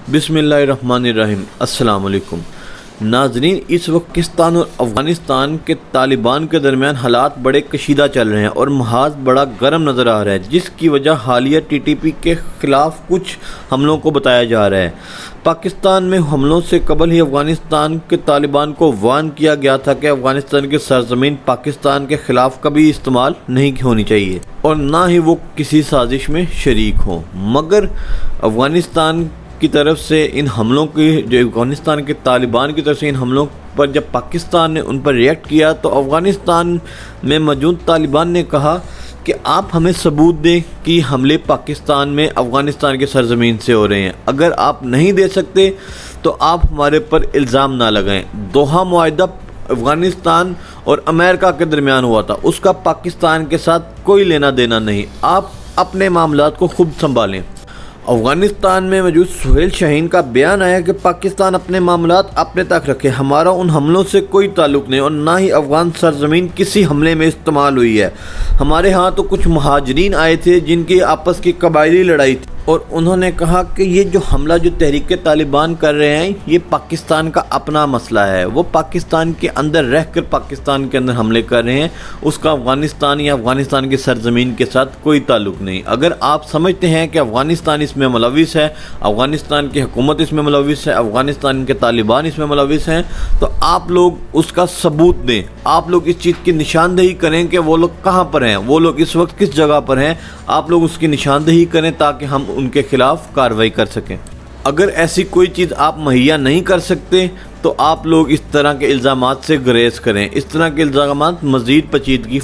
बिस्मिल्लाहिर्रहमानिर्रहीम। अस्सलाम वालेकुम नाजरीन, इस वक्त पाकिस्तान और अफ़गानिस्तान के तालिबान के दरमियान हालात बड़े कशीदा चल रहे हैं और महाज बड़ा गर्म नज़र आ रहा है, जिसकी वजह हालिया TTP के ख़िलाफ़ कुछ हमलों को बताया जा रहा है। पाकिस्तान में हमलों से कबल ही अफ़गानिस्तान के तालिबान को वार्न किया गया था कि अफ़गानिस्तान की सरज़मीन पाकिस्तान के ख़िलाफ़ कभी इस्तेमाल नहीं होनी चाहिए और ना ही वो किसी साजिश में शरीक हो। मगर अफ़गानिस्तान की तरफ से इन हमलों की जो अफ़गानिस्तान के तालिबान की तरफ से इन हमलों पर जब पाकिस्तान ने उन पर रिएक्ट किया तो अफ़गानिस्तान में मौजूद तालिबान ने कहा कि आप हमें सबूत दें कि हमले पाकिस्तान में अफ़गानिस्तान की सरज़मीन से हो रहे हैं। अगर आप नहीं दे सकते तो आप हमारे पर इल्ज़ाम ना लगाएं। दोहा मुआहदा अफ़गानिस्तान और अमेरिका के दरमियान हुआ था, उसका पाकिस्तान के साथ कोई लेना देना नहीं। आप अपने मामलात को खुद संभालें। अफ़गानिस्तान में मौजूद सुहेल शाहीन का बयान आया कि पाकिस्तान अपने मामलात अपने तक रखे, हमारा उन हमलों से कोई ताल्लुक़ नहीं और ना ही अफ़गान सरज़मीन किसी हमले में इस्तेमाल हुई है। हमारे यहाँ तो कुछ महाजरीन आए थे जिनकी आपस की कबायली लड़ाई थी और उन्होंने कहा कि ये जो हमला जो तहरीक तालिबान कर रहे हैं ये पाकिस्तान का अपना मसला है। वो पाकिस्तान के अंदर रह कर पाकिस्तान के अंदर हमले कर रहे हैं, उसका अफ़गानिस्तान या अफ़गानिस्तान की सरज़मीन के साथ कोई ताल्लुक़ नहीं। अगर आप समझते हैं कि अफ़गानिस्तान इसमें मुलविस है, अफ़गानिस्तान की हुकूमत इसमें मुलविस है, अफ़गानिस्तान के तालिबान इसमें मुलविस हैं, तो आप लोग उसका सबूत दें। आप लोग इस चीज़ की निशानदेही करें कि वो लोग कहाँ पर हैं, वो लोग इस वक्त किस जगह पर हैं। आप लोग उसकी निशानदेही करें ताकि हम उनके खिलाफ कार्रवाई कर सकें। अगर ऐसी कोई चीज़ आप मुहैया नहीं कर सकते तो आप लोग इस तरह के इल्ज़ामात से गुरेज करें। इस तरह के इल्ज़ामात मज़ीद पेचीदगी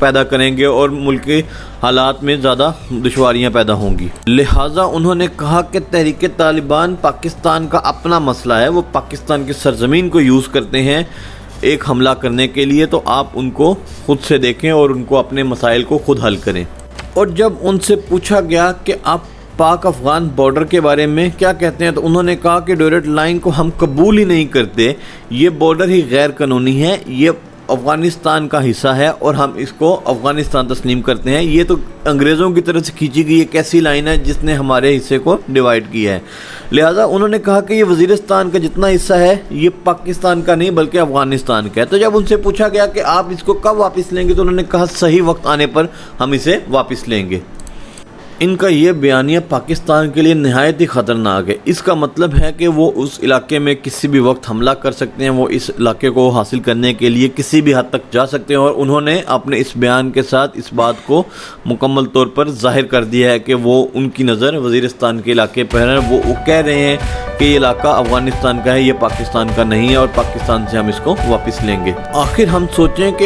पैदा करेंगे और मुल्क के हालात में ज़्यादा दुश्वारियाँ पैदा होंगी। लिहाजा उन्होंने कहा कि तहरीक तालिबान पाकिस्तान का अपना मसला है, वो पाकिस्तान की सरज़मीन को यूज़ करते हैं एक हमला करने के लिए, तो आप उनको खुद से देखें और उनको अपने मसाइल को खुद हल करें। और जब उनसे पूछा गया कि आप पाक अफ़गान बॉर्डर के बारे में क्या कहते हैं तो उन्होंने कहा कि डोरेट लाइन को हम कबूल ही नहीं करते, ये बॉर्डर ही गैर कानूनी है, ये अफ़गानिस्तान का हिस्सा है और हम इसको अफ़गानिस्तान तस्लीम करते हैं। ये तो अंग्रेज़ों की तरफ से खींची गई एक ऐसी लाइन है जिसने हमारे हिस्से को डिवाइड किया है। लिहाजा उन्होंने कहा कि ये वज़ीरिस्तान का जितना हिस्सा है ये पाकिस्तान का नहीं बल्कि अफ़गानिस्तान का है। तो जब उनसे पूछा गया कि आप इसको कब वापस लेंगे तो उन्होंने कहा सही वक्त आने पर हम इसे वापस लेंगे। इनका ये बयानिया पाकिस्तान के लिए नहायत ही ख़तरनाक है। इसका मतलब है कि वो उस इलाके में किसी भी वक्त हमला कर सकते हैं, वो इस इलाके को हासिल करने के लिए किसी भी हद तक जा सकते हैं। और उन्होंने अपने इस बयान के साथ इस बात को मुकम्मल तौर पर ज़ाहिर कर दिया है कि वो उनकी नज़र वज़ीरिस्तान के इलाके पर है। वो कह रहे हैं कि ये इलाका अफ़गानिस्तान का है, ये पाकिस्तान का नहीं है और पाकिस्तान से हम इसको वापस लेंगे। आखिर हम सोचें कि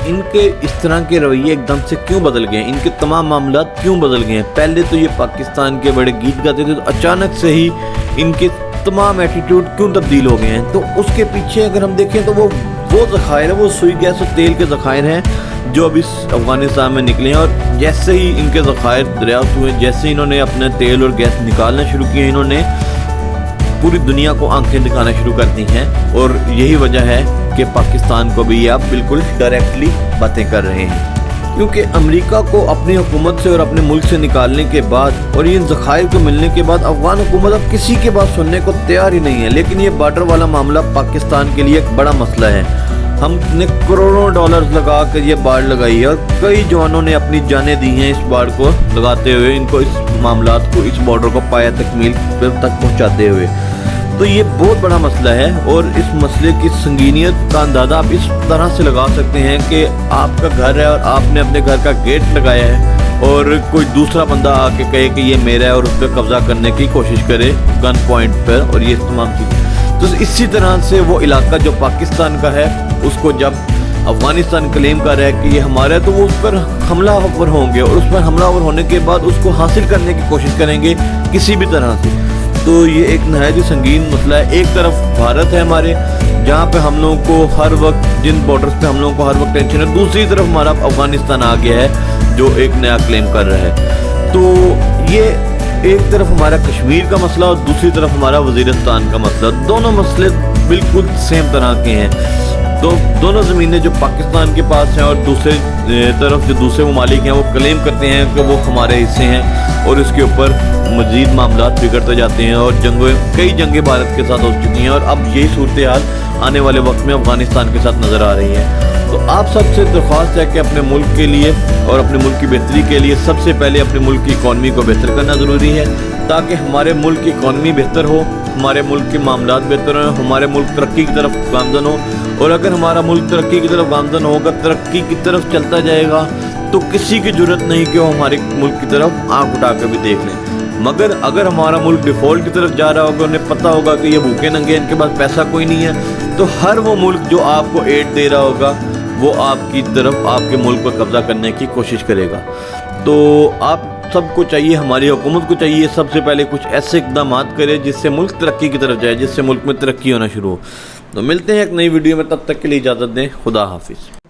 इनके इस तरह के रवैये एकदम से क्यों बदल गए, इनके तमाम मामला क्यों बदल गए हैं। पहले तो ये पाकिस्तान के बड़े गीत गाते थे, तो अचानक से ही इनके तमाम एटीट्यूड क्यों तब्दील हो गए हैं। तो उसके पीछे अगर हम देखें तो वो ज़खायर है, वो सुई गैस और तेल के ज़खायर हैं जो अभी अफ़गानिस्तान में निकले हैं। और जैसे ही इनके ज़खायर दरियाफ्त हुए, जैसे ही इन्होंने अपने तेल और गैस निकालना शुरू किए, इन्होंने पूरी दुनिया को आंखें दिखाना शुरू कर दी हैं। और यही वजह है कि पाकिस्तान को भी ये आप बिल्कुल डायरेक्टली बातें कर रहे हैं, क्योंकि अमेरिका को अपनी हुकूमत से और अपने मुल्क से निकालने के बाद और इन ज़खायर को मिलने के बाद अफ़गान हुकूमत अब किसी के बात सुनने को तैयार ही नहीं है। लेकिन ये बॉर्डर वाला मामला पाकिस्तान के लिए एक बड़ा मसला है। हमने करोड़ों डॉलर्स लगा कर ये बाड़ लगाई है और कई जवानों ने अपनी जानें दी हैं इस बाड़ को लगाते हुए, इनको इस मामलात को, इस बॉर्डर को पाया तकमील तक पहुँचाते हुए। तो ये बहुत बड़ा मसला है और इस मसले की संगीनियत का अंदाज़ा आप इस तरह से लगा सकते हैं कि आपका घर है और आपने अपने घर का गेट लगाया है और कोई दूसरा बंदा आके कहे कि ये मेरा है और उस पर कब्ज़ा करने की कोशिश करे गन पॉइंट पर, और ये तमाम चीज़। तो इसी तरह से वो इलाका जो पाकिस्तान का है उसको जब अफ़गानिस्तान क्लेम कर रहा है कि ये हमारा है तो वो उस पर हमलावर होंगे और उस पर हमलावर होने के बाद उसको हासिल करने की कोशिश करेंगे किसी भी तरह से। तो ये एक नहायत ही संगीन मसला है। एक तरफ भारत है हमारे, जहाँ पे हम लोगों को हर वक्त, जिन बॉर्डर्स पे हम लोगों को हर वक्त टेंशन है, दूसरी तरफ हमारा अफ़गानिस्तान आ गया है जो एक नया क्लेम कर रहा है। तो ये एक तरफ हमारा कश्मीर का मसला और दूसरी तरफ हमारा वज़ीरिस्तान का मसला, दोनों मसले बिल्कुल सेम तरह के हैं। دونوں زمینیں جو پاکستان کے پاس ہیں اور دوسرے طرف جو دوسرے ممالک ہیں وہ کلیم کرتے ہیں کہ وہ ہمارے حصے ہیں، اور اس کے اوپر مزید معاملات بگڑتے جاتے ہیں، اور کئی جنگیں بھارت کے ساتھ ہو چکی ہیں، اور اب یہی صورتحال آنے والے وقت میں افغانستان کے ساتھ نظر آ رہی ہے۔ تو آپ سب سے درخواست ہے کہ اپنے ملک کے لیے اور اپنے ملک کی بہتری کے لیے سب سے پہلے اپنے ملک کی اکانومی کو بہتر کرنا ضروری ہے، تاکہ ہمارے ملک کی اکانومی بہتر ہو، ہمارے ملک کے معاملات بہتر ہوں، ہمارے ملک ترقی کی طرف گامزن ہو۔ اور اگر ہمارا ملک ترقی کی طرف گامزن ہوگا، ترقی کی طرف چلتا جائے گا، تو کسی کی ضرورت نہیں کہ وہ ہمارے ملک کی طرف آنکھ اٹھا کر بھی دیکھ لیں۔ مگر اگر ہمارا ملک ڈیفالٹ کی طرف جا رہا ہوگا، انہیں پتہ ہوگا کہ یہ بھوکے ننگے، ان کے پاس پیسہ کوئی نہیں ہے، تو ہر وہ ملک جو آپ کو ایڈ دے رہا ہوگا وہ آپ کی طرف آپ کے ملک پر قبضہ کرنے کی کوشش کرے گا۔ تو آپ سب کو چاہیے، ہماری حکومت کو چاہیے سب سے پہلے کچھ ایسے اقدامات کرے جس سے ملک ترقی کی طرف جائے، جس سے ملک میں ترقی ہونا شروع ہو۔ تو ملتے ہیں ایک نئی ویڈیو میں، تب تک کے لیے اجازت دیں، خدا حافظ۔